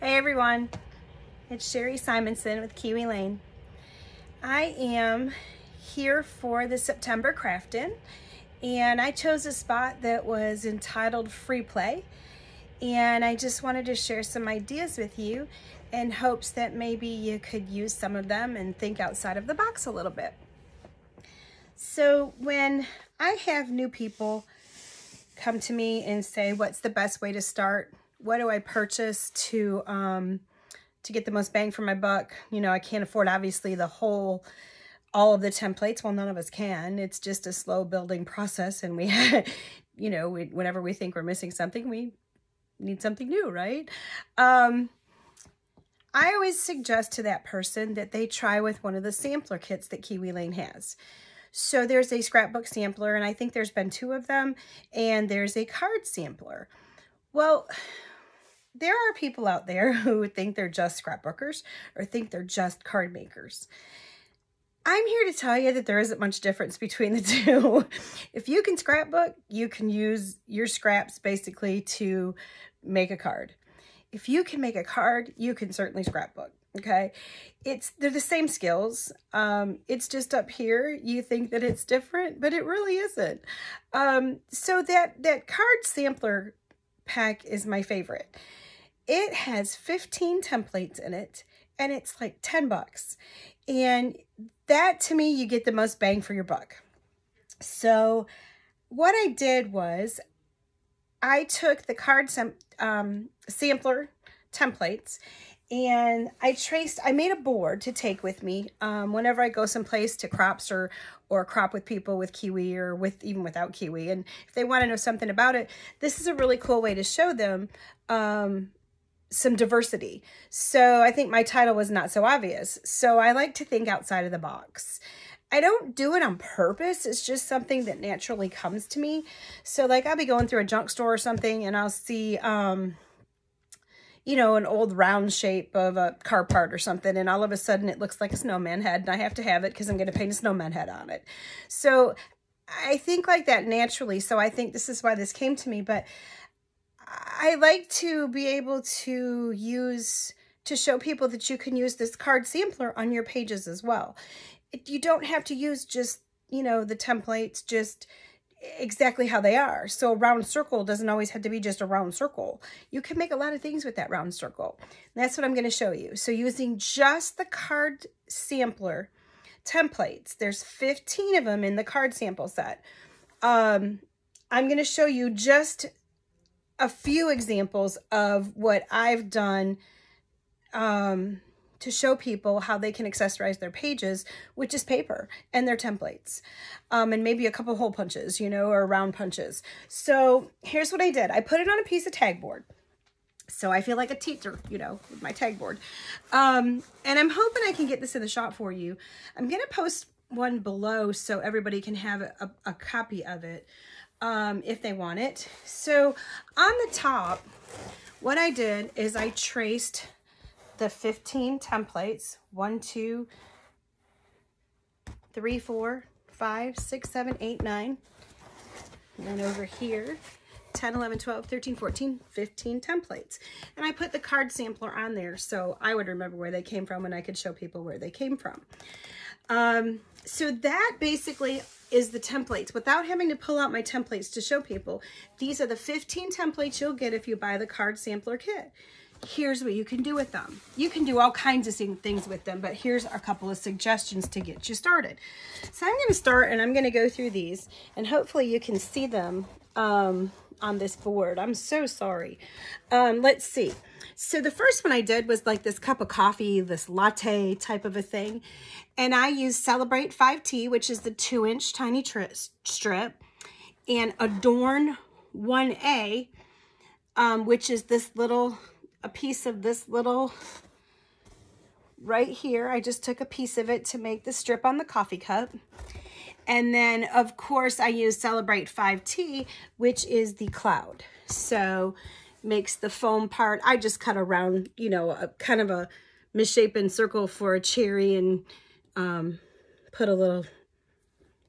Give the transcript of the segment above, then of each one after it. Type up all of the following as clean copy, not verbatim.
Hey everyone, it's Sherry Simonson with Kiwi Lane. I am here for the September Craftin', and I chose a spot that was entitled Free Play, and I just wanted to share some ideas with you in hopes that maybe you could use some of them and think outside of the box a little bit. So when I have new people come to me and say, what's the best way to start? What do I purchase to get the most bang for my buck? You know, I can't afford obviously all of the templates. Well, none of us can. It's just a slow building process, and we, you know, whenever we think we're missing something, we need something new, right? I always suggest to that person that they try with one of the sampler kits that Kiwi Lane has. So there's a scrapbook sampler, and I think there's been 2 of them, and there's a card sampler. Well, there are people out there who think they're just scrapbookers or think they're just card makers. I'm here to tell you that there isn't much difference between the two. If you can scrapbook, you can use your scraps basically to make a card. If you can make a card, you can certainly scrapbook. Okay, they're the same skills. It's just up here you think that it's different, but it really isn't. So that card sampler pack is my favorite. It has 15 templates in it, and it's like 10 bucks. And that, to me, you get the most bang for your buck. So what I did was I took the card sampler templates, and I made a board to take with me whenever I go someplace to crops or crop with people with Kiwi or even without Kiwi. And if they want to know something about it, this is a really cool way to show them some diversity. So I think my title was not so obvious. So I like to think outside of the box. I don't do it on purpose. It's just something that naturally comes to me. So like I'll be going through a junk store or something, and I'll see you know, an old round shape of a car part or something, and all of a sudden it looks like a snowman head, and I have to have it because I'm going to paint a snowman head on it. So I think like that naturally. So I think this is why this came to me, but I like to be able to show people that you can use this card sampler on your pages as well. You don't have to use just, you know, the templates just exactly how they are. So a round circle doesn't always have to be just a round circle. You can make a lot of things with that round circle. And that's what I'm going to show you. So using just the card sampler templates, there's 15 of them in the card sample set. I'm going to show you just a few examples of what I've done to show people how they can accessorize their pages with just paper and their templates, and maybe a couple hole punches, you know, or round punches. So here's what I did. I put it on a piece of tag board. So I feel like a teacher, you know, with my tag board. And I'm hoping I can get this in the shop for you. I'm going to post one below so everybody can have a copy of it if they want it. So on the top, what I did is I traced the 15 templates, 1, 2, 3, 4, 5, 6, 7, 8, 9. And then over here, 10, 11, 12, 13, 14, 15 templates. And I put the card sampler on there so I would remember where they came from and I could show people where they came from. So that basically is the templates. Without having to pull out my templates to show people, these are the 15 templates you'll get if you buy the card sampler kit. Here's what you can do with them. You can do all kinds of things with them, but here's a couple of suggestions to get you started. So I'm going to start, and I'm going to go through these, and hopefully you can see them on this board. I'm so sorry. Let's see. So the first one I did was like this cup of coffee, this latte type of a thing. And I used Celebrate 5T, which is the 2-inch tiny strip, and Adorn 1A, which is this a piece of this little right here. I just took a piece of it to make the strip on the coffee cup. And then, of course, I used Celebrate 5T, which is the cloud. So makes the foam part. I just cut around, you know, a kind of a misshapen circle for a cherry, and put a little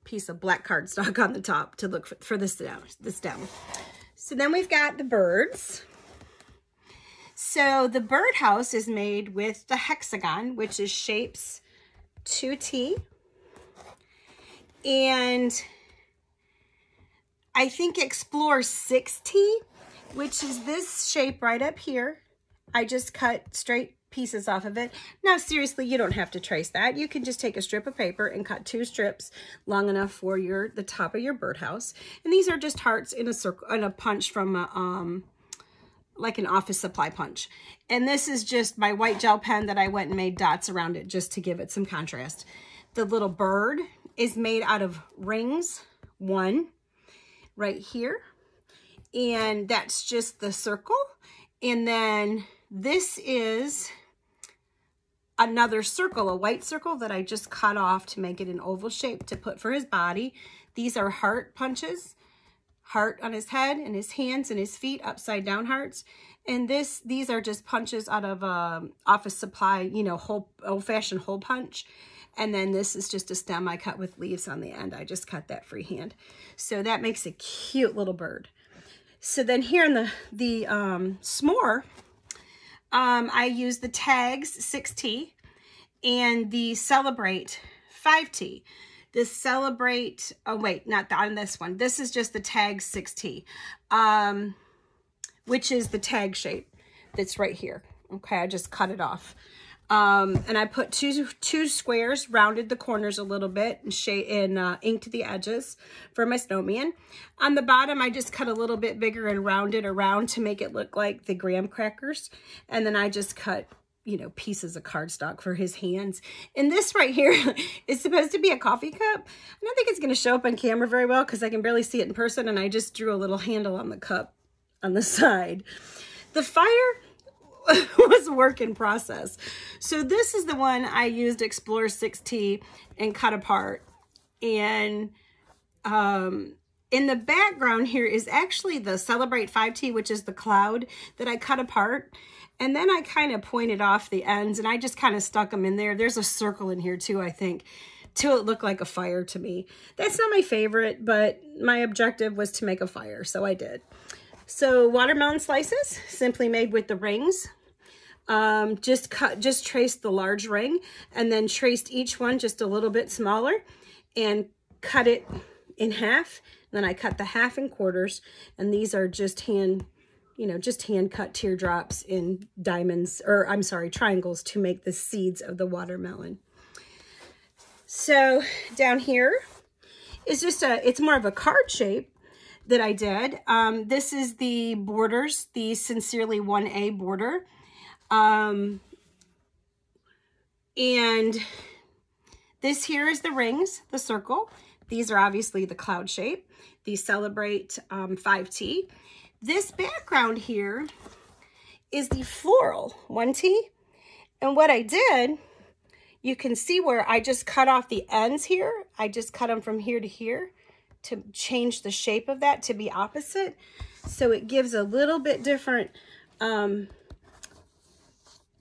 piece of black cardstock on the top to look for this down. So then we've got the birds. So the birdhouse is made with the hexagon, which is shapes 2T. And I think Explore 6T, which is this shape right up here. I just cut straight pieces off of it. Now, seriously, you don't have to trace that. You can just take a strip of paper and cut 2 strips long enough for the top of your birdhouse. And these are just hearts in a circle, and a punch from a, like an office supply punch. And this is just my white gel pen that I went and made dots around it just to give it some contrast. The little bird is made out of rings, 1 right here. And that's just the circle. And then this is another circle, a white circle that I just cut off to make it an oval shape to put for his body. These are heart punches, heart on his head and his hands and his feet, upside down hearts. And these are just punches out of office supply, you know, old-fashioned hole punch. And then this is just a stem I cut with leaves on the end. I just cut that freehand. So that makes a cute little bird. So then here in the s'more, I use the tags 6T and the Celebrate 5T. The Celebrate, oh wait, not on this one. This is just the tag 6T, which is the tag shape that's right here. Okay, I just cut it off. And I put two squares, rounded the corners a little bit, and inked the edges for my snowman. On the bottom, I just cut a little bit bigger and rounded around to make it look like the graham crackers. And then I just cut, you know, pieces of cardstock for his hands. And this right here is supposed to be a coffee cup. I don't think it's going to show up on camera very well because I can barely see it in person. And I just drew a little handle on the cup on the side. The fire was a work in process. So this is the one I used Explore 6T and cut apart. And in the background here is actually the Celebrate 5T, which is the cloud that I cut apart. And then I kind of pointed off the ends and I just kind of stuck them in there. There's a circle in here too, I think, till it looked like a fire to me. That's not my favorite, but my objective was to make a fire, so I did. So watermelon slices, simply made with the rings. Just traced the large ring and then traced each one just a little bit smaller and cut it in half. Then I cut the half in quarters, and these are just hand cut teardrops in diamonds, or I'm sorry, triangles to make the seeds of the watermelon. So down here is just it's more of a card shape that I did. This is the borders, the Sincerely 1A border. And this here is the rings, the circle. These are obviously the cloud shape, the Celebrate 5T. This background here is the floral 1T. And what I did, you can see where I just cut off the ends here. I just cut them from here to here to change the shape of that to be opposite. So it gives a little bit different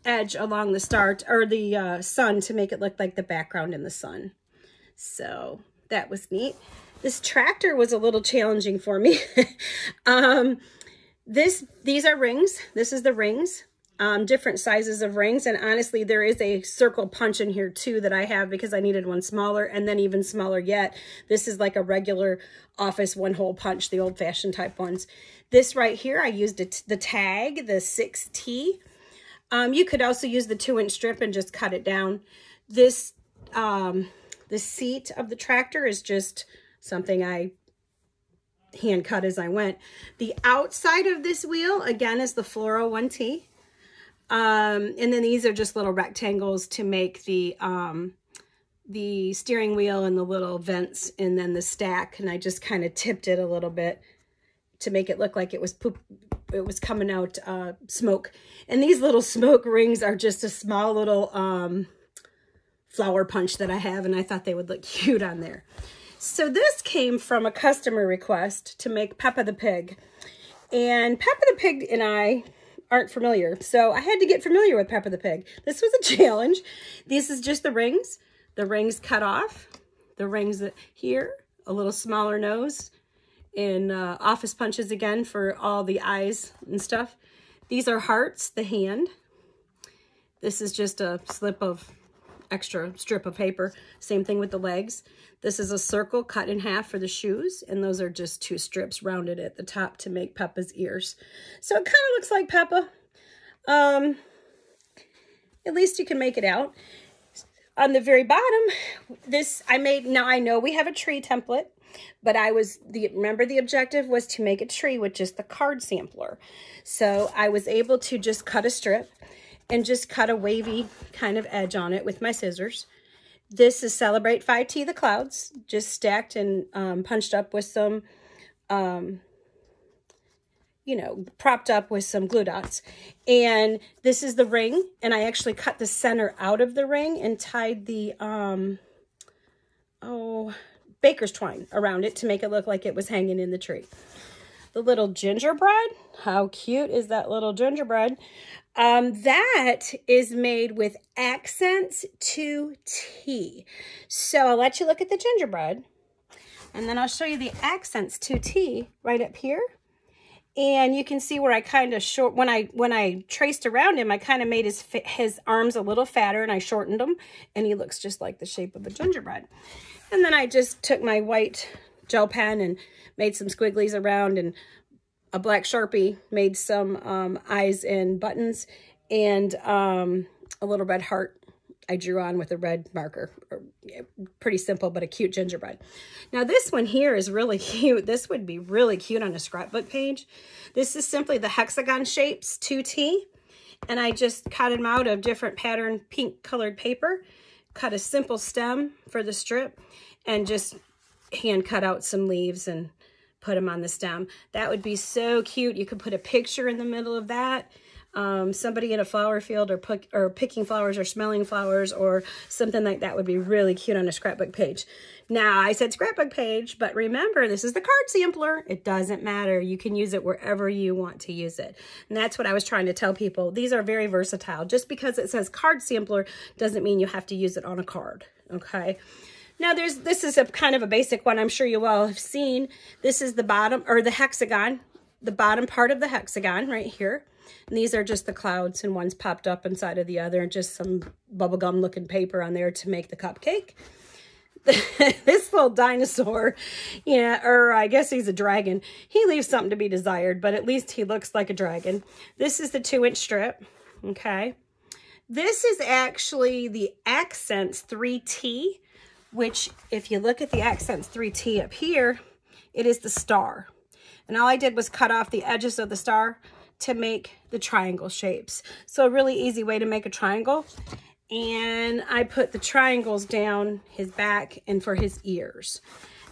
edge along the star or the sun to make it look like the background in the sun. So that was neat. This tractor was a little challenging for me. These are rings. This is the rings, different sizes of rings. And honestly, there is a circle punch in here too that I have because I needed one smaller, and then even smaller yet. This is like a regular office one-hole punch, the old-fashioned type ones. This right here, I used the tag, the 6T. You could also use the 2-inch strip and just cut it down. This, the seat of the tractor is just something I hand cut as I went. The outside of this wheel, again, is the Floral 1T. And then these are just little rectangles to make the steering wheel and the little vents and then the stack. And I just kind of tipped it a little bit to make it look like it was coming out smoke. And these little smoke rings are just a small little flower punch that I have, and I thought they would look cute on there. So this came from a customer request to make Peppa the Pig. And Peppa the Pig and I aren't familiar, so I had to get familiar with Peppa the Pig. This was a challenge. This is just the rings cut off, the rings here, a little smaller nose, and office punches again for all the eyes and stuff. These are hearts, the hand. This is just a extra strip of paper. Same thing with the legs. This is a circle cut in half for the shoes, and those are just 2 strips rounded at the top to make Peppa's ears. So it kind of looks like Peppa. At least you can make it out. On the very bottom, this I made, now I know we have a tree template, but remember the objective was to make a tree with just the card sampler. So I was able to just cut a strip and just cut a wavy kind of edge on it with my scissors. This is Celebrate 5T the Clouds, just stacked and punched up with some, you know, propped up with some glue dots. And this is the ring, and I actually cut the center out of the ring and tied the, baker's twine around it to make it look like it was hanging in the tree. The little gingerbread, how cute is that little gingerbread? That is made with Accents 2T. So I'll let you look at the gingerbread, and then I'll show you the Accents 2T right up here. And you can see where I kind of when I traced around him, I kind of made his arms a little fatter, and I shortened them, and he looks just like the shape of a gingerbread. And then I just took my white gel pen and made some squigglies around, and a black Sharpie made some eyes and buttons, and a little red heart I drew on with a red marker. Pretty simple, but a cute gingerbread. Now this one here is really cute. This would be really cute on a scrapbook page. This is simply the hexagon shapes 2T, and I just cut them out of different pattern pink colored paper, cut a simple stem for the strip, and just hand cut out some leaves and put them on the stem. That would be so cute. You could put a picture in the middle of that. Somebody in a flower field or picking flowers or smelling flowers or something like that would be really cute on a scrapbook page. Now, I said scrapbook page, but remember, this is the card sampler. It doesn't matter. You can use it wherever you want to use it. And that's what I was trying to tell people. These are very versatile. Just because it says card sampler doesn't mean you have to use it on a card, okay? Now, this is a kind of a basic one. I'm sure you all have seen. This is the bottom, or the hexagon, the bottom part of the hexagon right here. And these are just the clouds, and one's popped up inside of the other, and just some bubblegum looking paper on there to make the cupcake. This little dinosaur, yeah, or I guess he's a dragon. He leaves something to be desired, but at least he looks like a dragon. This is the 2-inch strip, okay? This is actually the Accents 3T, which if you look at the Accents 3T up here, it is the star. And all I did was cut off the edges of the star to make the triangle shapes. So a really easy way to make a triangle. And I put the triangles down his back and for his ears.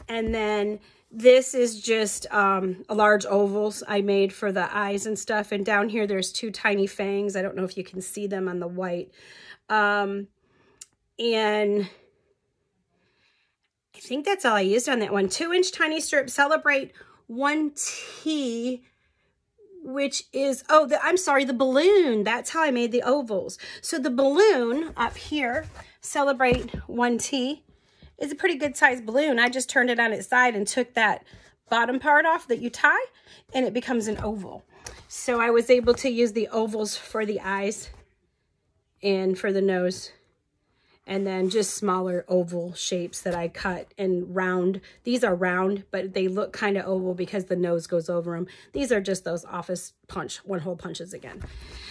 And then this is just large ovals I made for the eyes and stuff. And down here there's 2 tiny fangs. I don't know if you can see them on the white. And I think that's all I used on that one. 2-inch tiny strip, Celebrate 1T, which is, I'm sorry, the balloon. That's how I made the ovals. So the balloon up here, Celebrate 1T, is a pretty good sized balloon. I just turned it on its side and took that bottom part off that you tie, and it becomes an oval. So I was able to use the ovals for the eyes and for the nose. And then just smaller oval shapes that I cut and round. These are round, but they look kind of oval because the nose goes over them. These are just those office punch, 1-hole punches again.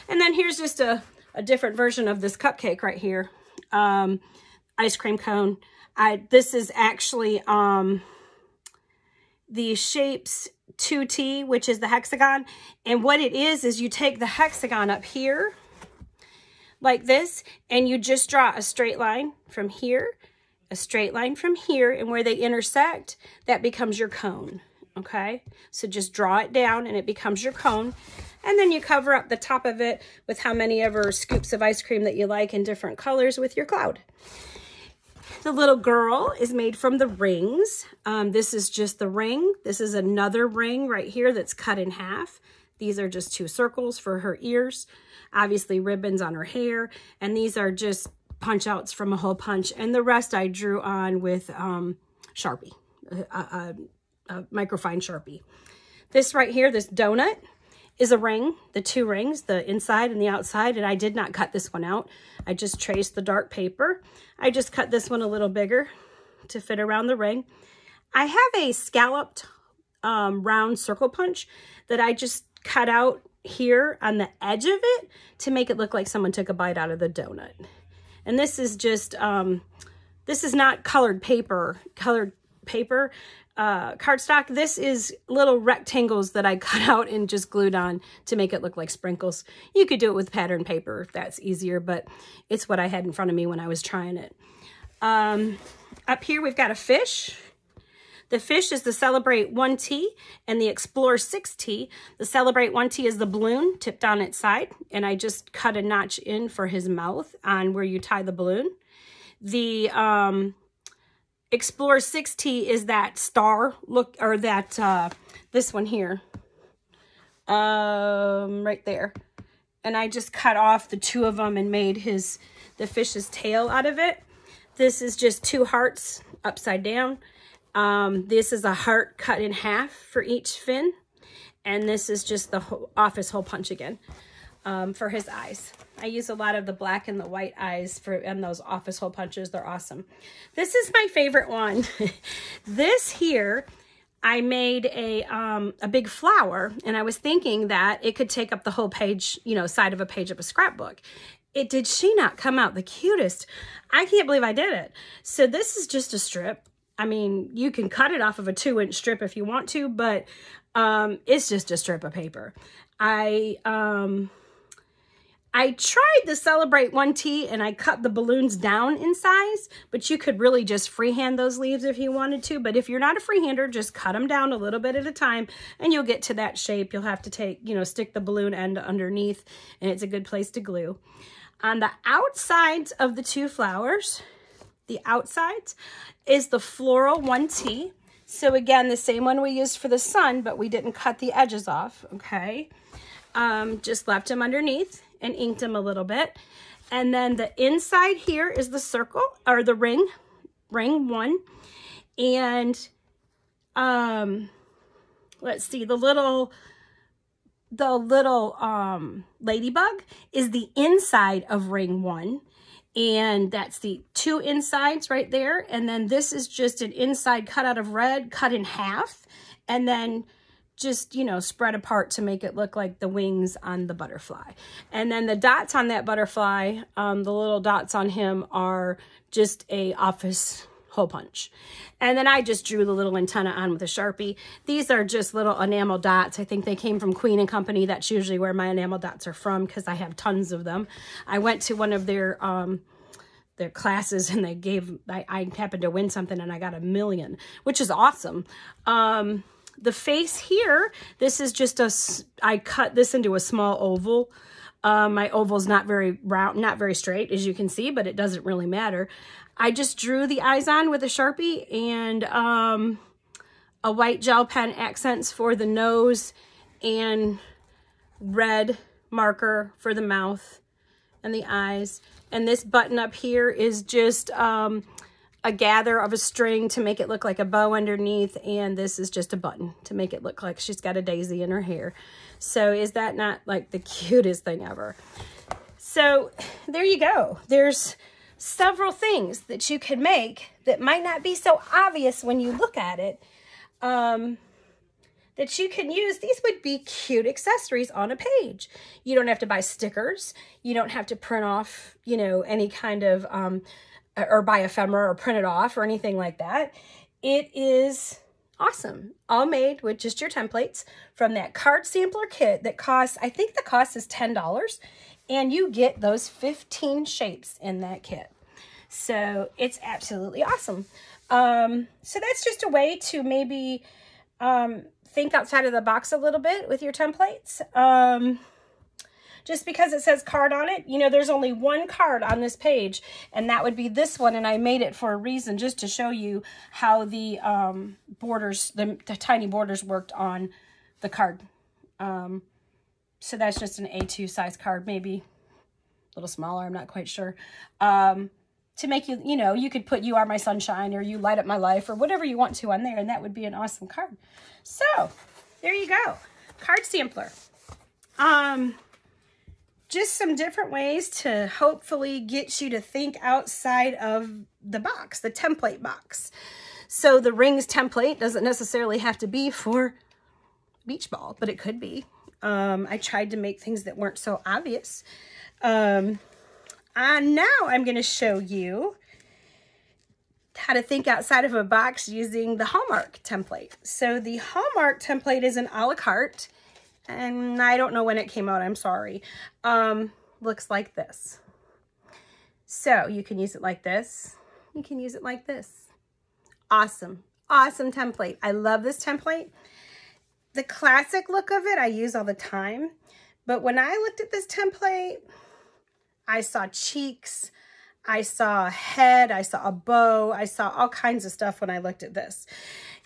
And then here's just a different version of this cupcake right here. Ice cream cone. This is actually the shapes 2T, which is the hexagon. And what it is you take the hexagon up here, like this, and you just draw a straight line from here, a straight line from here, and where they intersect, that becomes your cone, okay? So just draw it down and it becomes your cone, and then you cover up the top of it with how many ever scoops of ice cream that you like in different colors with your cloud. The little girl is made from the rings. This is just the ring. This is another ring right here that's cut in half. These are just 2 circles for her ears. Obviously ribbons on her hair, and these are just punch outs from a hole punch, and the rest I drew on with Sharpie, a microfine Sharpie. This right here, this donut, is a ring, the 2 rings, the inside and the outside, and I did not cut this one out. I just traced the dark paper. I just cut this one a little bigger to fit around the ring. I have a scalloped round circle punch that I just cut out here on the edge of it to make it look like someone took a bite out of the donut. And this is just, this is not colored paper, cardstock. This is little rectangles that I cut out and just glued on to make it look like sprinkles. You could do it with pattern paper if that's easier, but it's what I had in front of me when I was trying it. Up here we've got a fish. The fish is the Celebrate 1T and the Explore 6T. The Celebrate 1T is the balloon tipped on its side, and I just cut a notch in for his mouth on where you tie the balloon. The Explore 6T is that star look, or that, this one here, right there. And I just cut off the 2 of them and made the fish's tail out of it. This is just 2 hearts upside down. This is a heart cut in half for each fin. And this is just the office hole punch again, for his eyes. I use a lot of the black and the white eyes and those office hole punches. They're awesome. This is my favorite one. This here, I made a big flower, and I was thinking that it could take up the whole page, you know, side of a page of a scrapbook. Did she not come out the cutest? I can't believe I did it. So this is just a strip. I mean, you can cut it off of a 2-inch strip if you want to, but it's just a strip of paper. I tried the Celebrate 1T and I cut the balloons down in size, but you could really just freehand those leaves if you wanted to. But if you're not a freehander, just cut them down a little bit at a time and you'll get to that shape. You'll have to stick the balloon end underneath, and it's a good place to glue. On the outsides of the 2 flowers, the outsides is the Floral 1T. So again, the same one we used for the sun, but we didn't cut the edges off, okay? Just left them underneath and inked them a little bit. And then the inside here is the circle, or the ring 1. And let's see, the little ladybug is the inside of ring 1. And that's the 2 insides right there. And then this is just an inside cut out of red, cut in half, and then just, spread apart to make it look like the wings on the butterfly. And then the dots on that butterfly, the little dots on him are just a office hole punch. And then I just drew the little antenna on with a Sharpie. These are just little enamel dots. I think they came from Queen & Company. That's usually where my enamel dots are from because I have tons of them. I went to one of their classes and I happened to win something and I got 1 million, which is awesome. The face here, this is just I cut this into a small oval. My oval's not very round, not very straight, as you can see, but it doesn't really matter. I just drew the eyes on with a Sharpie and a white gel pen accents for the nose and red marker for the mouth and the eyes. And this button up here is just a gather of a string to make it look like a bow underneath. And this is just a button to make it look like she's got a daisy in her hair. So is that not like the cutest thing ever? So there you go. There's several things that you can make that might not be so obvious when you look at it, that you can use. These would be cute accessories on a page. You don't have to buy stickers. You don't have to print off, any kind of, or buy ephemera or print it off or anything like that. It is awesome. All made with just your templates from that card sampler kit that costs, I think the cost is $10. And you get those 15 shapes in that kit. So it's absolutely awesome. So that's just a way to maybe think outside of the box a little bit with your templates. Just because it says card on it, there's only one card on this page, and that would be this one. And I made it for a reason, just to show you how the borders, the tiny borders worked on the card. So that's just an A2 size card, maybe a little smaller, I'm not quite sure. To make you, you could put "You Are My Sunshine" or "You Light Up My Life" or whatever you want to on there, and that would be an awesome card. So there you go, card sampler. just some different ways to hopefully get you to think outside of the box, the template box. So the rings template doesn't necessarily have to be for beach ball, but it could be. I tried to make things that weren't so obvious. Now I'm going to show you how to think outside of a box using the Hallmark template. So the Hallmark template is an a la carte, and I don't know when it came out, I'm sorry. Looks like this. So you can use it like this. You can use it like this. Awesome. Awesome template. I love this template. The classic look of it I use all the time, but when I looked at this template, I saw cheeks, I saw a head, I saw a bow, I saw all kinds of stuff when I looked at this.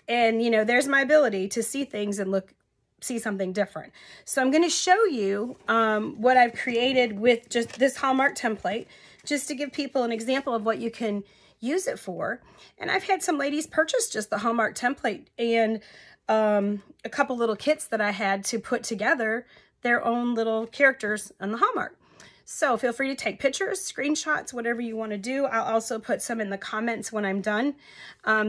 And, you know, there's my ability to see things and see something different. So I'm going to show you what I've created with just this Hallmark template, just to give people an example of what you can use it for. And I've had some ladies purchase just the Hallmark template and a couple little kits that I had to put together their own little characters on the Hallmark. So feel free to take pictures, screenshots, whatever you want to do. I'll also put some in the comments when I'm done.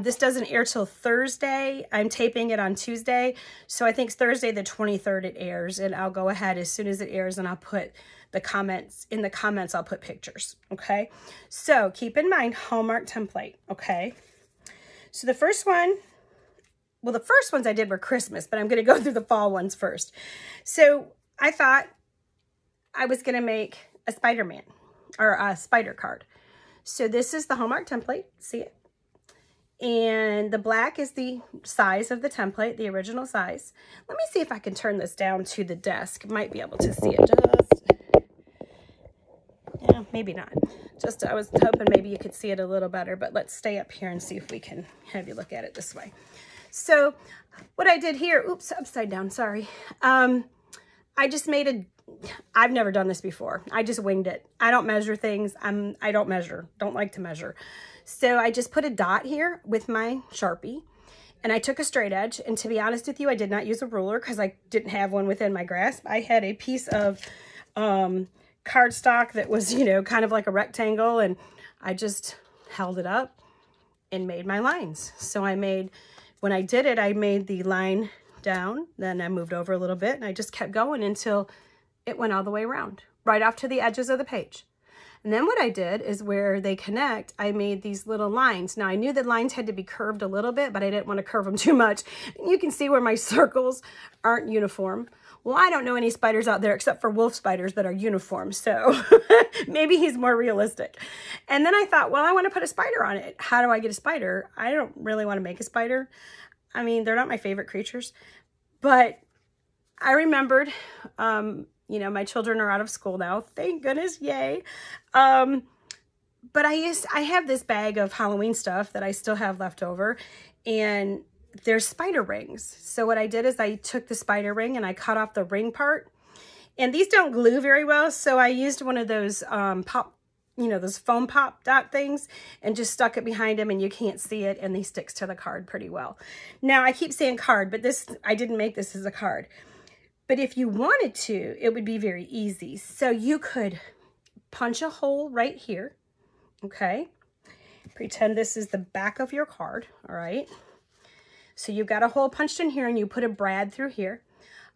This doesn't air till Thursday. I'm taping it on Tuesday. So I think it's Thursday the 23rd it airs, and I'll go ahead as soon as it airs and I'll put the comments, in the comments I'll put pictures, okay? So keep in mind Hallmark template, okay? So the first one, well, the first ones I did were Christmas, but I'm going to go through the fall ones first. So I thought I was going to make a Spider-Man or a spider card. So this is the Hallmark template. See it? And the black is the size of the template, the original size. Let me see if I can turn this down to the desk. Might be able to see it just, yeah, maybe not. Just, I was hoping maybe you could see it a little better, but let's stay up here and see if we can have you look at it this way. So what I did here, oops, upside down, sorry. I just made I've never done this before. I just winged it. I don't measure things. I don't like to measure. So I just put a dot here with my Sharpie, and I took a straight edge. And to be honest with you, I did not use a ruler because I didn't have one within my grasp. I had a piece of cardstock that was, you know, kind of like a rectangle, and I just held it up and made my lines. So when I did it, I made the line down, then I moved over a little bit, and I just kept going until it went all the way around, right off to the edges of the page. And then what I did is where they connect, I made these little lines. Now I knew the lines had to be curved a little bit, but I didn't want to curve them too much. And you can see where my circles aren't uniform. Well, I don't know any spiders out there except for wolf spiders that are uniform. So maybe he's more realistic. And then I thought, well, I want to put a spider on it. How do I get a spider? I don't really want to make a spider. I mean, they're not my favorite creatures, but I remembered, you know, my children are out of school now. Thank goodness. Yay. But I have this bag of Halloween stuff that I still have left over, and there's spider rings. So what I did is I took the spider ring and I cut off the ring part, and these don't glue very well. So I used one of those, those foam pop dot things, and just stuck it behind them, and you can't see it, and they sticks to the card pretty well. Now I keep saying card, but I didn't make this as a card. But if you wanted to, it would be very easy. So you could punch a hole right here, okay? Pretend this is the back of your card, all right? So you've got a hole punched in here, and you put a brad through here.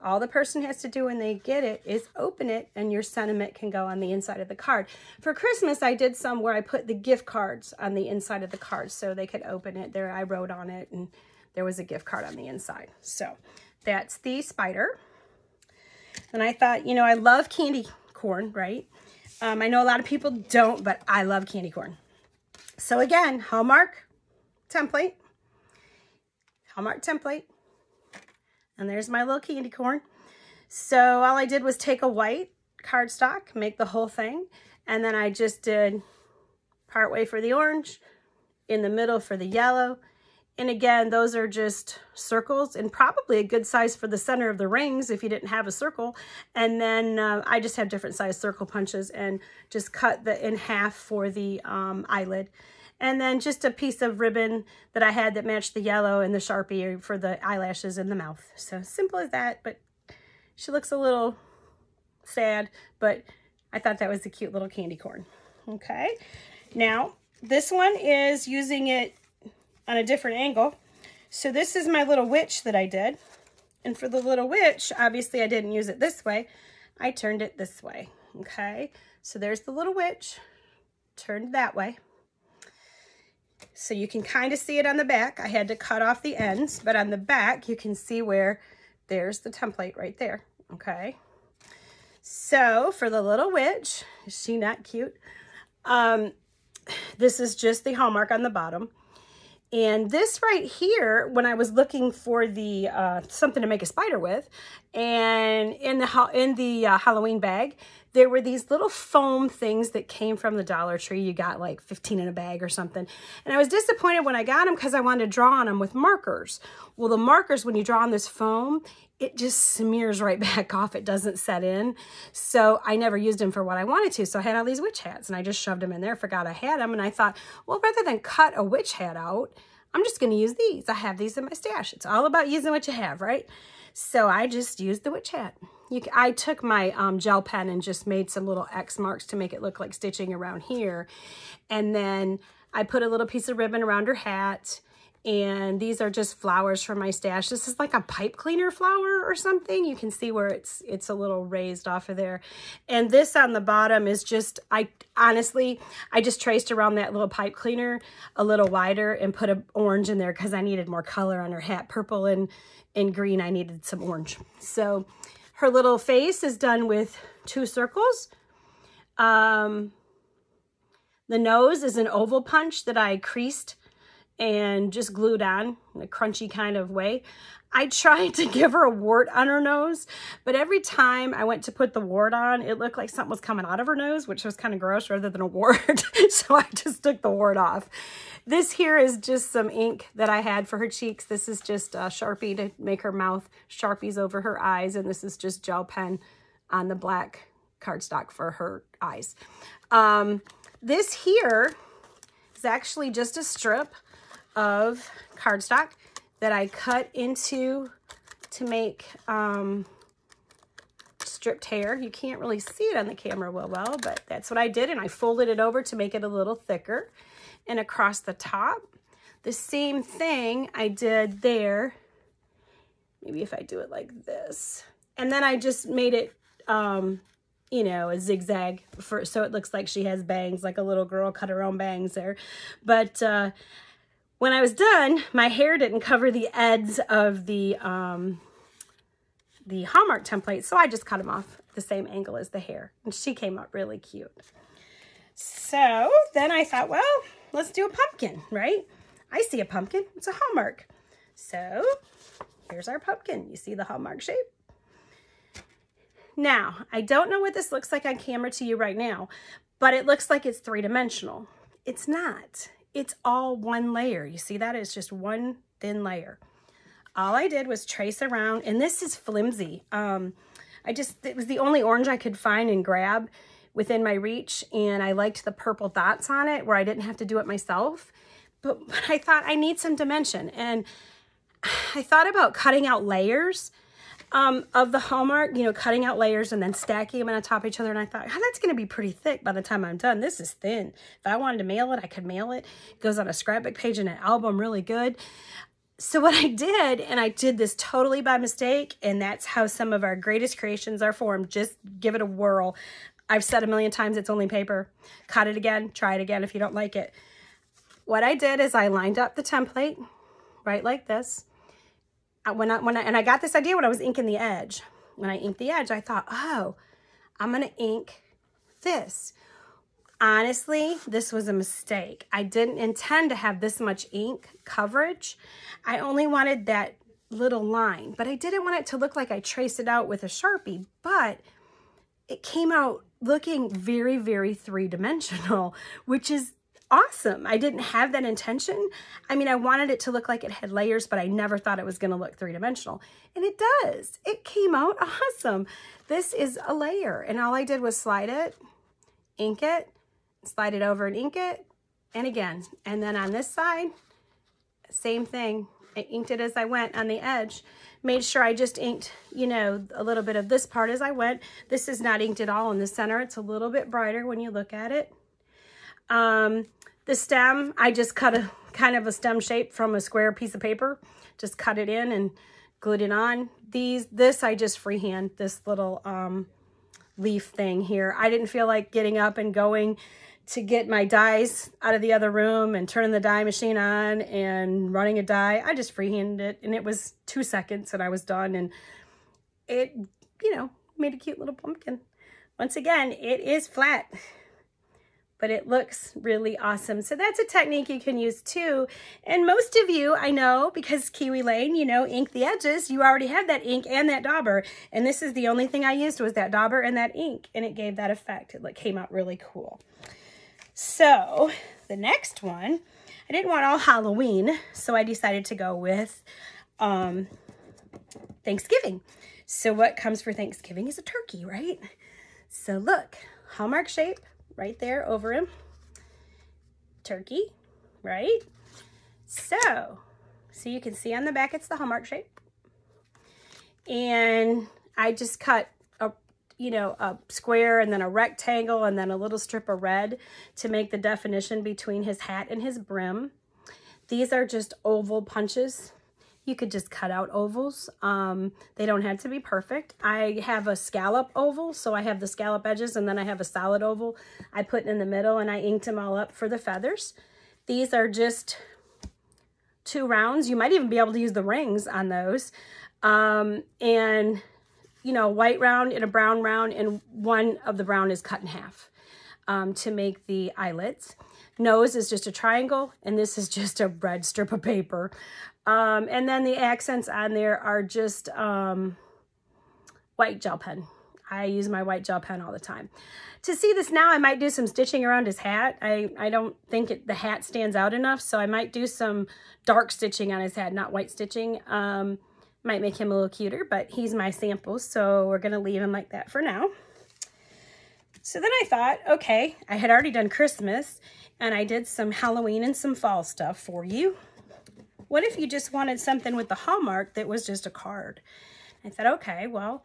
All the person has to do when they get it is open it, and your sentiment can go on the inside of the card. For Christmas, I did some where I put the gift cards on the inside of the card so they could open it. There, I wrote on it, and there was a gift card on the inside. So that's the spider. And I thought, you know, I love candy corn, right? I know a lot of people don't, but I love candy corn. So again, Hallmark template. And there's my little candy corn. So all I did was take a white cardstock, make the whole thing, and then I just did part way for the orange, in the middle for the yellow. And again, those are just circles, and probably a good size for the center of the rings if you didn't have a circle. And then I just have different size circle punches and just cut in half for the eyelid. And then just a piece of ribbon that I had that matched the yellow and the Sharpie for the eyelashes and the mouth. So simple as that, but she looks a little sad, but I thought that was a cute little candy corn. Okay, now this one is using it on a different angle. So this is my little witch that I did. And for the little witch, obviously I didn't use it this way. I turned it this way, okay? So there's the little witch, turned that way. So you can kind of see it on the back. I had to cut off the ends, but on the back, you can see where there's the template right there, okay? So for the little witch, is she not cute? This is just the Hallmark on the bottom. And this right here, when I was looking for the something to make a spider with, and in the Halloween bag, there were these little foam things that came from the Dollar Tree. You got like 15 in a bag or something. And I was disappointed when I got them because I wanted to draw on them with markers. Well, the markers, when you draw on this foam, it just smears right back off. It doesn't set in. So I never used them for what I wanted to. So I had all these witch hats and I just shoved them in there, forgot I had them. And I thought, well, rather than cut a witch hat out, I'm just going to use these. I have these in my stash. It's all about using what you have, right? So I just used the witch hat. I took my gel pen and just made some little X marks to make it look like stitching around here. And then I put a little piece of ribbon around her hat. And these are just flowers from my stash. This is like a pipe cleaner flower or something. You can see where it's a little raised off of there. And this on the bottom is just, honestly, I just traced around that little pipe cleaner a little wider and put an orange in there because I needed more color on her hat. Purple and green, I needed some orange. So her little face is done with 2 circles. The nose is an oval punch that I creased and just glued on in a crunchy kind of way. I tried to give her a wart on her nose, but every time I went to put the wart on, it looked like something was coming out of her nose, which was kind of gross rather than a wart. So I just took the wart off. This here is just some ink that I had for her cheeks. This is just a Sharpie to make her mouth, Sharpies over her eyes, and this is just gel pen on the black cardstock for her eyes. This here is actually just a strip of cardstock that I cut into to make stripped hair. You can't really see it on the camera well, but that's what I did, and I folded it over to make it a little thicker. And across the top, the same thing I did there. Maybe if I do it like this. And then I just made it, you know, a zigzag so it looks like she has bangs, like a little girl cut her own bangs there. But when I was done, my hair didn't cover the ends of the Hallmark template, so I just cut them off the same angle as the hair. And she came out really cute. So then I thought, well, let's do a pumpkin, right? I see a pumpkin. It's a Hallmark. So here's our pumpkin. You see the Hallmark shape? Now, I don't know what this looks like on camera to you right now, but it looks like it's 3-dimensional. It's not. It's all one layer. You see that? It's just one thin layer. All I did was trace around, and this is flimsy. It was the only orange I could find and grab within my reach, and I liked the purple dots on it where I didn't have to do it myself. But I thought I need some dimension, and I thought about cutting out layers of the Hallmark, you know, cutting out layers and then stacking them on top of each other. And I thought, oh, that's going to be pretty thick by the time I'm done. This is thin. If I wanted to mail it, I could mail it. It goes on a scrapbook page and an album really good. So what I did, and I did this totally by mistake, and that's how some of our greatest creations are formed. Just give it a whirl. I've said a million times, it's only paper. Cut it again, try it again if you don't like it. What I did is I lined up the template right like this. And I got this idea when I was inking the edge. When I inked the edge, I thought, oh, I'm going to ink this. Honestly, this was a mistake. I didn't intend to have this much ink coverage. I only wanted that little line, but I didn't want it to look like I traced it out with a Sharpie, but it came out looking very, very 3-dimensional, which is awesome. I didn't have that intention. I mean, I wanted it to look like it had layers, but I never thought it was going to look 3-dimensional. And it does. It came out awesome. This is a layer, and all I did was slide it, ink it, slide it over and ink it, and again. And then on this side, same thing. I inked it as I went on the edge. Made sure I just inked, you know, a little bit of this part as I went. This is not inked at all in the center. It's a little bit brighter when you look at it. The stem, I just cut a kind of a stem shape from a square piece of paper. Just cut it in and glued it on. This I just freehand, this little leaf thing here. I didn't feel like getting up and going to get my dies out of the other room and turning the die machine on and running a die. I just freehanded it, and it was 2 seconds and I was done, and it, you know, made a cute little pumpkin. Once again, it is flat, but it looks really awesome. So that's a technique you can use too. And most of you, I know, because Kiwi Lane, you know, ink the edges, you already have that ink and that dauber. And this is the only thing I used was that dauber and that ink, and it gave that effect. It came out really cool. So the next one, I didn't want all Halloween, so I decided to go with Thanksgiving. So what comes for Thanksgiving is a turkey, right? So look, Hallmark shape right there over him. Turkey, right? So you can see on the back it's the Hallmark shape. And I just cut a, you know, a square and then a rectangle and then a little strip of red to make the definition between his hat and his brim. These are just oval punches. You could just cut out ovals. They don't have to be perfect. I have a scallop oval, so I have the scallop edges, and then I have a solid oval I put in the middle, and I inked them all up for the feathers. These are just 2 rounds. You might even be able to use the rings on those. And, you know, white round and a brown round, and one of the brown is cut in half to make the eyelets. Nose is just a triangle, and this is just a red strip of paper. And then the accents on there are just white gel pen. I use my white gel pen all the time. To see this now, I might do some stitching around his hat. I don't think the hat stands out enough, so I might do some dark stitching on his hat, not white stitching. Might make him a little cuter, but he's my sample, so we're going to leave him like that for now. So then I thought, okay, I had already done Christmas, and I did some Halloween and some fall stuff for you. What if you just wanted something with the Hallmark that was just a card? I thought, okay, well,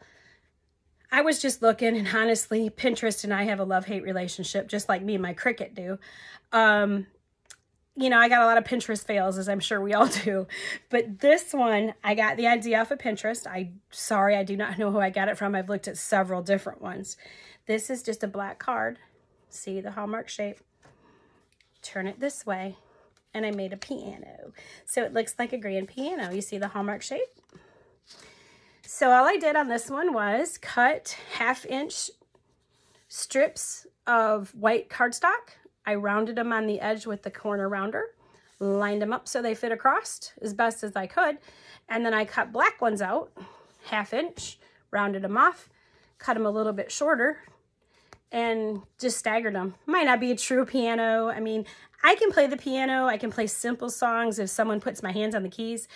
I was just looking, and honestly, Pinterest and I have a love-hate relationship, just like me and my Cricut do. You know, I got a lot of Pinterest fails, as I'm sure we all do. But this one, I got the idea off of Pinterest. Sorry, I do not know who I got it from. I've looked at several different ones. This is just a black card. See the Hallmark shape? Turn it this way. And I made a piano. So it looks like a grand piano. You see the Hallmark shape? So all I did on this one was cut 1/2-inch strips of white cardstock. I rounded them on the edge with the corner rounder, lined them up so they fit across as best as I could. And then I cut black ones out, 1/2 inch, rounded them off, cut them a little bit shorter, and just staggered them. Might not be a true piano. I mean, I can play the piano. I can play simple songs if someone puts my hands on the keys.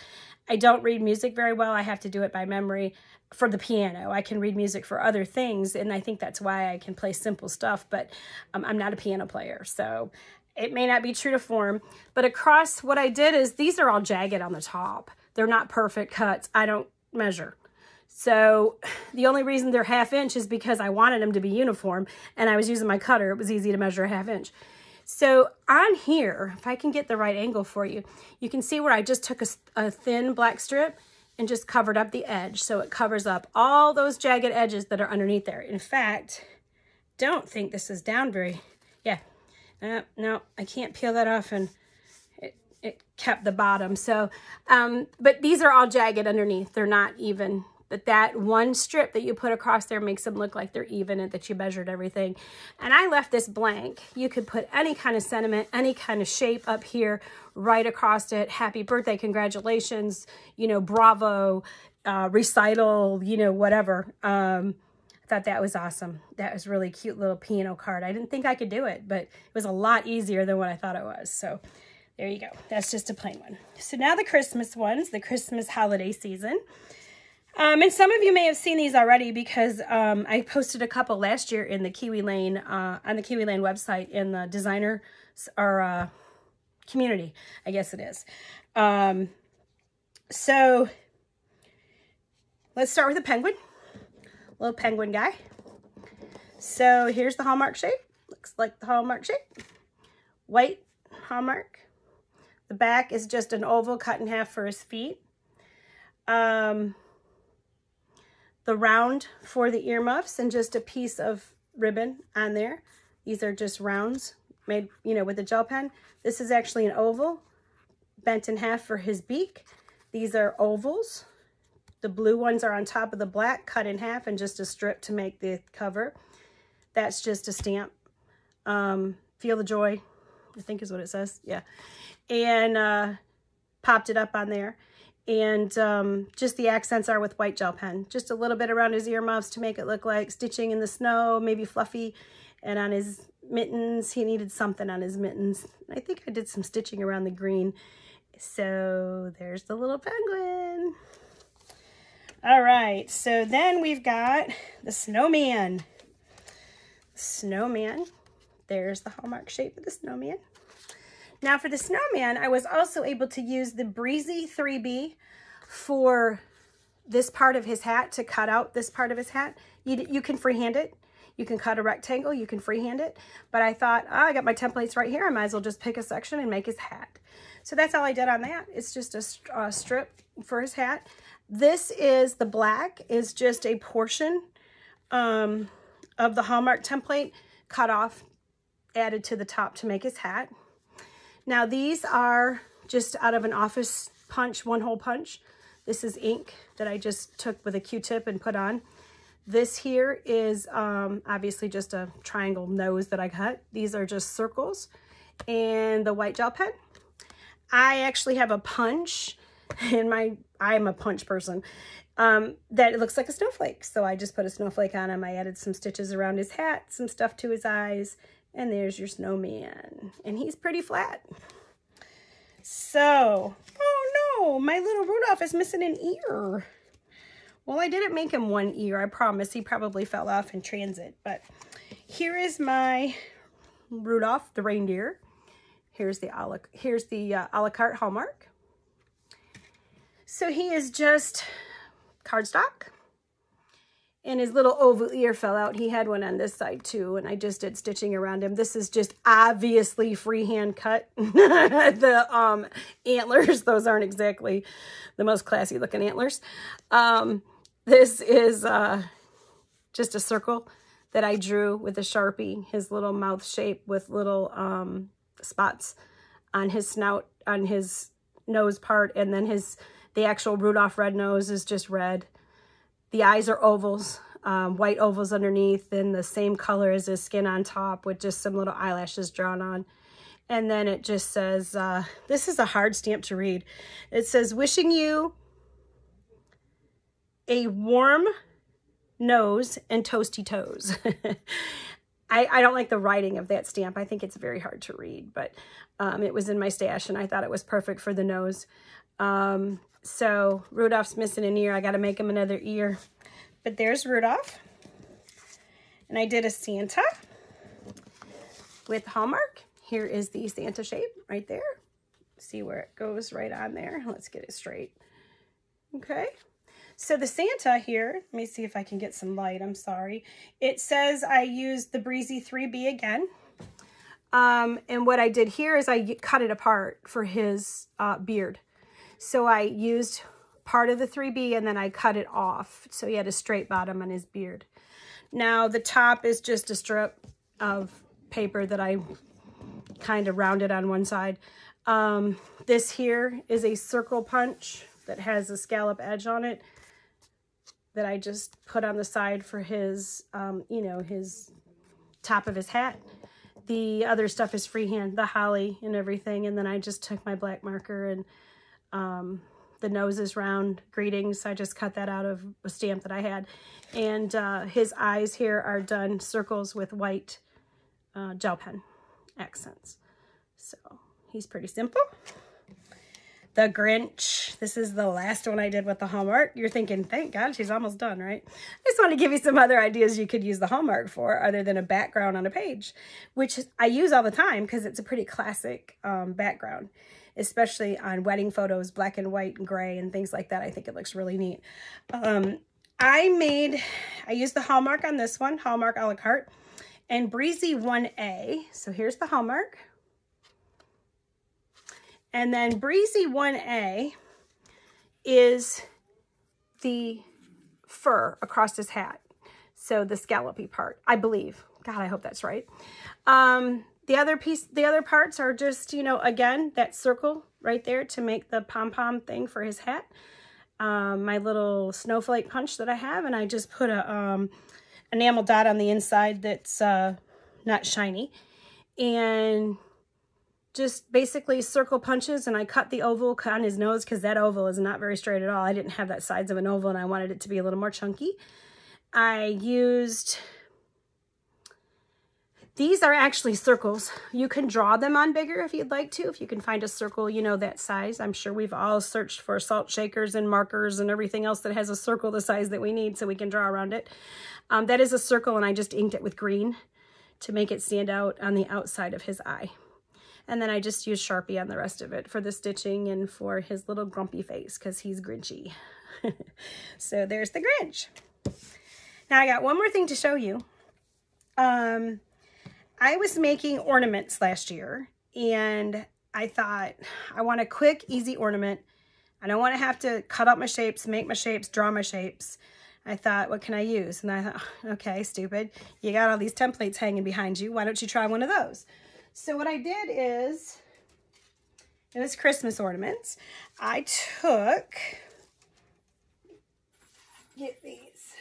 I don't read music very well. I have to do it by memory for the piano. I can read music for other things, and I think that's why I can play simple stuff, but I'm not a piano player, so it may not be true to form. But across, what I did is these are all jagged on the top. They're not perfect cuts. I don't measure. So the only reason they're 1/2 inch is because I wanted them to be uniform, and I was using my cutter. It was easy to measure 1/2 inch. So on here, if I can get the right angle for you, you can see where I just took a thin black strip and just covered up the edge. So it covers up all those jagged edges that are underneath there. In fact, don't think this is down very, yeah. No, I can't peel that off, and it kept the bottom. So, but these are all jagged underneath. They're not even. But that one strip that you put across there makes them look like they're even and that you measured everything. And I left this blank. You could put any kind of sentiment, any kind of shape up here, right across it. Happy birthday, congratulations, you know, bravo, recital, you know, whatever. I thought that was awesome. That was really cute little piano card. I didn't think I could do it, but it was a lot easier than what I thought it was. So there you go. That's just a plain one. So now the Christmas ones, the Christmas holiday season. And some of you may have seen these already because I posted a couple last year in the Kiwi Lane, on the Kiwi Lane website in the designer or community, I guess it is. So let's start with a penguin, little penguin guy. So here's the hallmark shape. Looks like the hallmark shape. White hallmark. The back is just an oval cut in half for his feet. The round for the earmuffs and just a piece of ribbon on there. These are just rounds made, you know, with a gel pen. This is actually an oval bent in half for his beak. These are ovals. The blue ones are on top of the black, cut in half, and just a strip to make the cover. That's just a stamp. Feel the joy, I think is what it says. Yeah. And popped it up on there. And just the accents are with white gel pen. Just a little bit around his earmuffs to make it look like stitching in the snow, maybe fluffy. And on his mittens, he needed something on his mittens. I think I did some stitching around the green. So there's the little penguin. All right, so then we've got the snowman. Snowman. There's the hallmark shape of the snowman. Now for the snowman, I was also able to use the Breezy 3B for this part of his hat, to cut out this part of his hat. You can freehand it. You can cut a rectangle, you can freehand it. But I thought, oh, I got my templates right here. I might as well just pick a section and make his hat. So that's all I did on that. It's just a strip for his hat. This is the black, is just a portion of the hallmark template cut off, added to the top to make his hat. Now these are just out of an office punch, one hole punch. This is ink that I just took with a Q-tip and put on. This here is obviously just a triangle nose that I cut. These are just circles and the white gel pen. I actually have a punch in I'm a punch person, that it looks like a snowflake. So I just put a snowflake on him. I added some stitches around his hat, some stuff to his eyes, and there's your snowman. And he's pretty flat. So, oh no, my little Rudolph is missing an ear. Well, I didn't make him one ear, I promise. He probably fell off in transit. But here is my Rudolph the reindeer. Here's the a la carte hallmark. So he is just cardstock. And his little oval ear fell out. He had one on this side too, and I just did stitching around him. This is just obviously freehand cut. The antlers, those aren't exactly the most classy looking antlers. This is just a circle that I drew with a Sharpie, his little mouth shape with little spots on his snout, on his nose part, and then the actual Rudolph red nose is just red. The eyes are ovals, white ovals underneath, and the same color as his skin on top with just some little eyelashes drawn on. And then it just says, this is a hard stamp to read. It says, wishing you a warm nose and toasty toes. I don't like the writing of that stamp. I think it's very hard to read, but it was in my stash and I thought it was perfect for the nose. So Rudolph's missing an ear. I got to make him another ear. But there's Rudolph. And I did a Santa with hallmark. Here is the Santa shape right there. See where it goes right on there. Let's get it straight. Okay. So the Santa here, let me see if I can get some light. I'm sorry. It says I used the Breezy 3B again. And what I did here is I cut it apart for his beard. So I used part of the 3B and then I cut it off. So he had a straight bottom on his beard. Now the top is just a strip of paper that I kind of rounded on one side. This here is a circle punch that has a scallop edge on it that I just put on the side for his, you know, his top of his hat. The other stuff is freehand, the holly and everything. And then I just took my black marker and the nose is round, greetings. I just cut that out of a stamp that I had. And his eyes here are done circles with white gel pen accents. So he's pretty simple. The Grinch. This is the last one I did with the Hallmark. You're thinking, thank God she's almost done, right? I just want to give you some other ideas you could use the Hallmark for other than a background on a page, which I use all the time because it's a pretty classic background, especially on wedding photos, black and white and gray and things like that. I think it looks really neat. I used the Hallmark on this one, Hallmark a la carte, and Breezy 1A. So here's the Hallmark. And then Breezy 1A is the fur across his hat. So the scallopy part, I believe. God, I hope that's right. The other parts are just, you know, again, that circle right there to make the pom-pom thing for his hat. My little snowflake punch that I have, and I just put a enamel dot on the inside that's not shiny. And just basically circle punches, and I cut the oval on his nose because that oval is not very straight at all. I didn't have that size of an oval, and I wanted it to be a little more chunky. I used, these are actually circles. You can draw them on bigger if you'd like to, if you can find a circle, you know, that size. I'm sure we've all searched for salt shakers and markers and everything else that has a circle the size that we need so we can draw around it. That is a circle, and I just inked it with green to make it stand out on the outside of his eye. And then I just used Sharpie on the rest of it for the stitching and for his little grumpy face because he's Grinchy. So there's the Grinch. Now I got one more thing to show you. I was making ornaments last year, and I thought I want a quick, easy ornament. I don't want to have to cut out my shapes, make my shapes, draw my shapes. I thought, what can I use? And I thought, okay, stupid. You got all these templates hanging behind you. Why don't you try one of those? So what I did is, it was Christmas ornaments. I took, get these.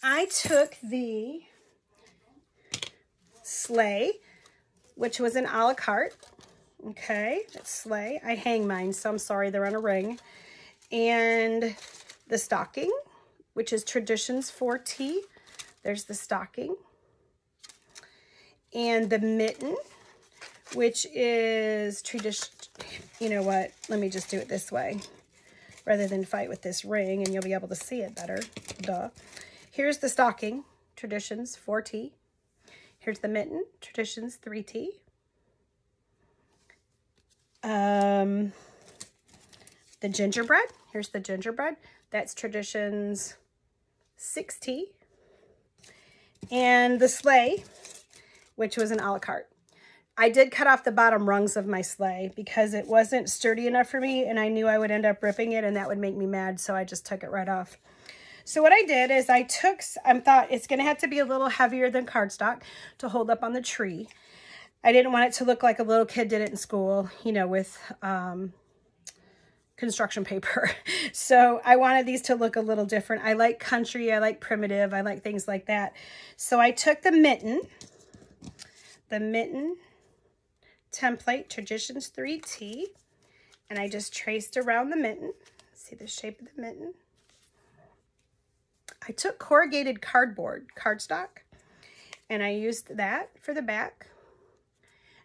I took the Sleigh, which was an a la carte. Okay, that's Sleigh. I hang mine, so I'm sorry, they're on a ring. And the stocking, which is Traditions 4T. There's the stocking. And the mitten, which is tradition. You know what? Let me just do it this way rather than fight with this ring, and you'll be able to see it better. Duh. Here's the stocking, Traditions 4T. Here's the mitten, Traditions 3T. The gingerbread. Here's the gingerbread. That's Traditions 6T. And the Sleigh, which was an a la carte. I did cut off the bottom rungs of my Sleigh because it wasn't sturdy enough for me, and I knew I would end up ripping it, and that would make me mad, so I just took it right off. So what I did is I thought it's going to have to be a little heavier than cardstock to hold up on the tree. I didn't want it to look like a little kid did it in school, you know, with construction paper. So I wanted these to look a little different. I like country, I like primitive, I like things like that. So I took the mitten template, Traditions 3T, and I just traced around the mitten. See the shape of the mitten. I took corrugated cardstock, and I used that for the back.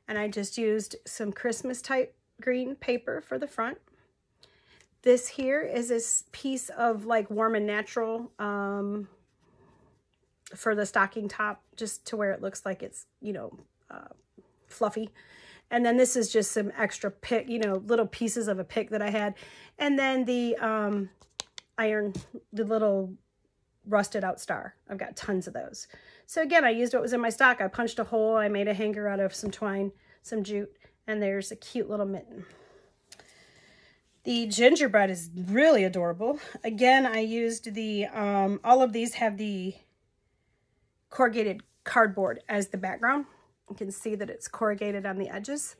And I just used some Christmas type green paper for the front. This here is this piece of like Warm and Natural for the stocking top, just to where it looks like it's, you know, fluffy. And then this is just some extra pick, you know, little pieces of a pick that I had. And then the the little rusted out star. I've got tons of those. So again, I used what was in my stock. I punched a hole. I made a hanger out of some twine, some jute, and there's a cute little mitten. The gingerbread is really adorable. Again, I used the, all of these have the corrugated cardboard as the background. You can see that it's corrugated on the edges.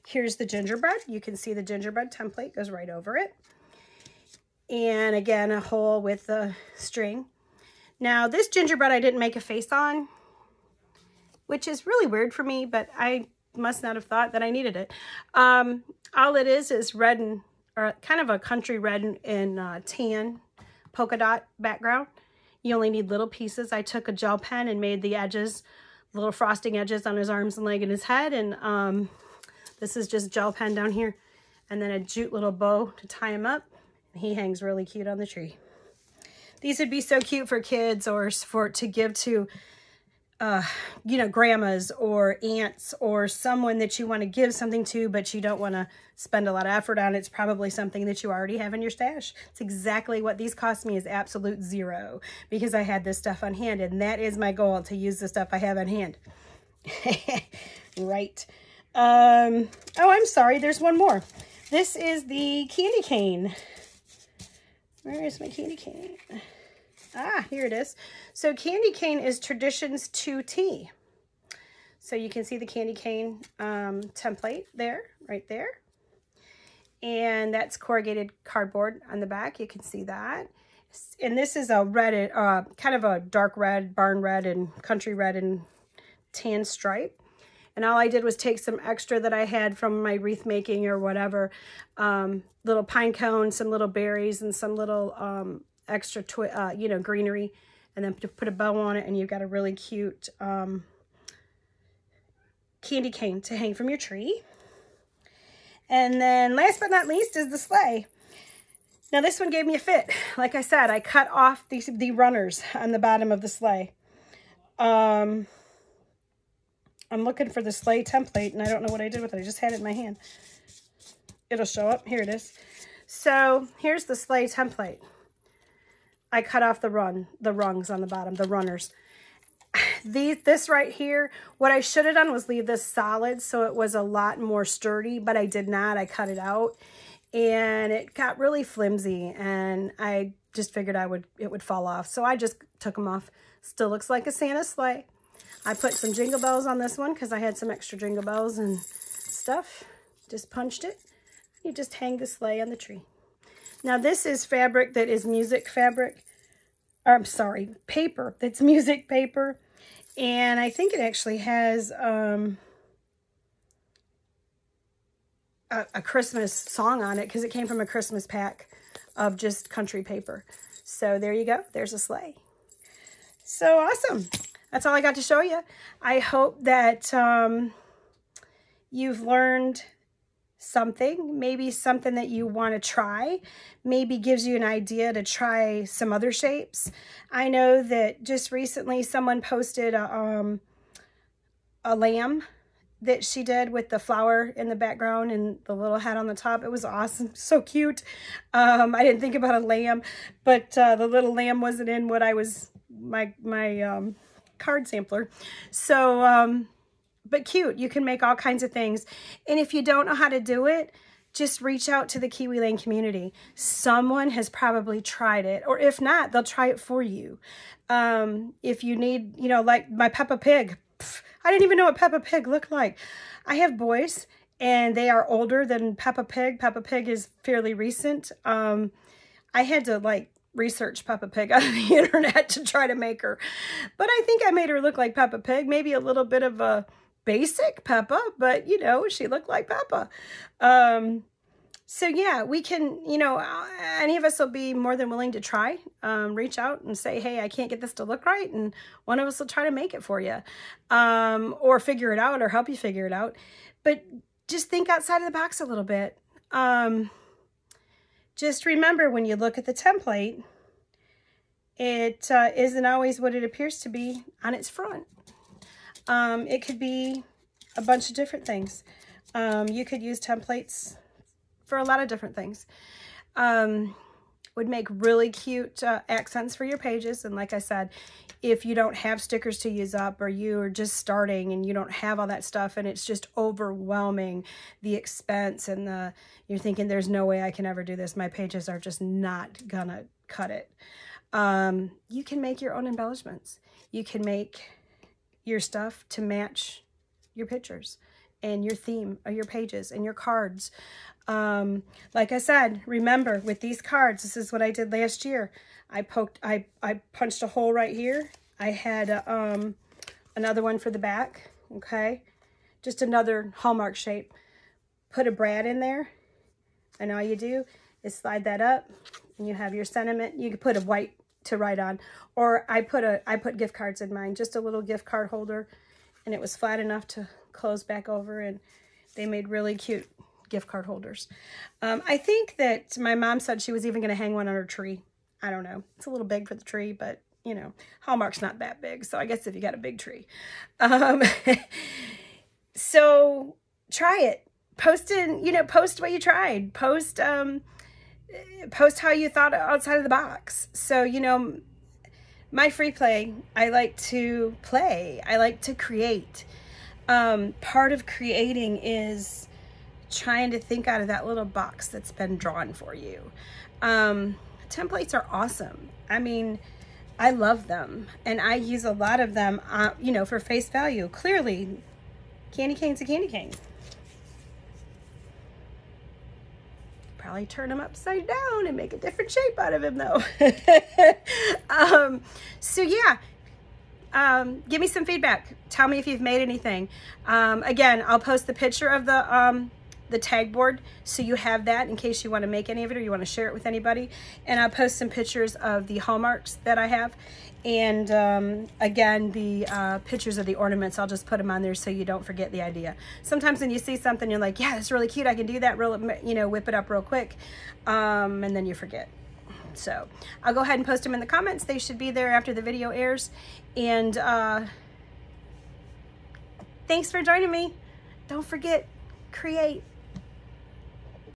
Here's the gingerbread. You can see the gingerbread template goes right over it. And again, a hole with the string. Now, this gingerbread I didn't make a face on, which is really weird for me, but I must not have thought that I needed it. All it is red and, or kind of a country red and tan polka dot background. You only need little pieces. I took a gel pen and made the edges, little frosting edges on his arms and leg and his head. And this is just gel pen down here. and then a jute little bow to tie him up. He hangs really cute on the tree. These would be so cute for kids or to give to you know, grandmas or aunts or someone that you want to give something to, but you don't want to spend a lot of effort on. It's probably something that you already have in your stash. It's exactly what these cost me, is absolute zero, because I had this stuff on hand, and that is my goal, to use the stuff I have on hand. Right. Oh, I'm sorry. There's one more. This is the candy cane. Where is my candy cane? Ah, here it is. So candy cane is Traditions 2T. So you can see the candy cane template there, right there. And that's corrugated cardboard on the back. You can see that. And this is a red, kind of a dark red, barn red, and country red and tan stripe. And all I did was take some extra that I had from my wreath making or whatever, little pine cones, some little berries, and some little extra, you know, greenery, and then to put a bow on it, and you've got a really cute candy cane to hang from your tree. And then last but not least is the sleigh. Now this one gave me a fit. Like I said, I cut off the runners on the bottom of the sleigh. I'm looking for the sleigh template, and I don't know what I did with it. I just had it in my hand. It'll show up. Here it is. So here's the sleigh template. I cut off the rungs on the bottom, the runners. This right here, what I should have done was leave this solid so it was a lot more sturdy, but I did not. I cut it out, and it got really flimsy, and I just figured it would fall off. So I just took them off. Still looks like a Santa sleigh. I put some jingle bells on this one because I had some extra jingle bells and stuff. Just punched it. You just hang the sleigh on the tree. Now this is fabric that is music fabric. I'm sorry, paper that's music paper. And I think it actually has a Christmas song on it because it came from a Christmas pack of just country paper. So there you go. There's a sleigh. So awesome. That's all I got to show you. I hope that you've learned something, maybe something that you want to try, maybe gives you an idea to try some other shapes. I know that just recently someone posted a lamb that she did with the flower in the background and the little hat on the top. It was awesome. So cute. I didn't think about a lamb, but the little lamb wasn't in what I was, my card sampler. So, but cute. You can make all kinds of things. And if you don't know how to do it, just reach out to the Kiwi Lane community. Someone has probably tried it, or if not, they'll try it for you. If you need, you know, like my Peppa Pig. I didn't even know what Peppa Pig looked like. I have boys, and they are older than Peppa Pig. Peppa Pig is fairly recent. I had to like research Peppa Pig on the internet to try to make her. But I think I made her look like Peppa Pig. Maybe a little bit of a basic Peppa, but you know, she looked like Peppa. So yeah, we can, you know, any of us will be more than willing to try. Reach out and say, hey, I can't get this to look right, and one of us will try to make it for you, or figure it out, or help you figure it out. But just think outside of the box a little bit. Just remember, when you look at the template, it isn't always what it appears to be on its front. It could be a bunch of different things. You could use templates for a lot of different things. Would make really cute accents for your pages. And like I said, if you don't have stickers to use up, or you are just starting and you don't have all that stuff and it's just overwhelming, the expense, and you're thinking there's no way I can ever do this, my pages are just not gonna cut it. You can make your own embellishments. You can make your stuff to match your pictures and your theme of your pages and your cards. Like I said, remember with these cards, this is what I did last year. I punched a hole right here. I had another one for the back, okay? Just another Hallmark shape. Put a brad in there, and all you do is slide that up, and you have your sentiment. You could put a white to write on, or I put gift cards in mine, just a little gift card holder, and it was flat enough to close back over, and they made really cute gift card holders. I think that my mom said she was even going to hang one on her tree. I don't know. It's a little big for the tree, but you know, Hallmark's not that big. So I guess if you got a big tree. So try it. Post in, you know, post what you tried. Post how you thought outside of the box. So, you know, my free play, I like to play. I like to create. Part of creating is trying to think out of that little box that's been drawn for you. Templates are awesome. I mean, I love them, and I use a lot of them, you know, for face value. Clearly, candy cane's a candy cane. Probably turn them upside down and make a different shape out of him, though. So yeah, give me some feedback. Tell me if you've made anything. Again, I'll post the picture of the tag board, so you have that in case you want to make any of it or you want to share it with anybody. And I'll post some pictures of the hallmarks that I have, and again, the pictures of the ornaments. I'll just put them on there so you don't forget the idea. Sometimes when you see something, you're like, yeah, it's really cute, I can do that, real, you know, whip it up real quick, and then you forget. So I'll go ahead and post them in the comments. They should be there after the video airs. And thanks for joining me. Don't forget, create.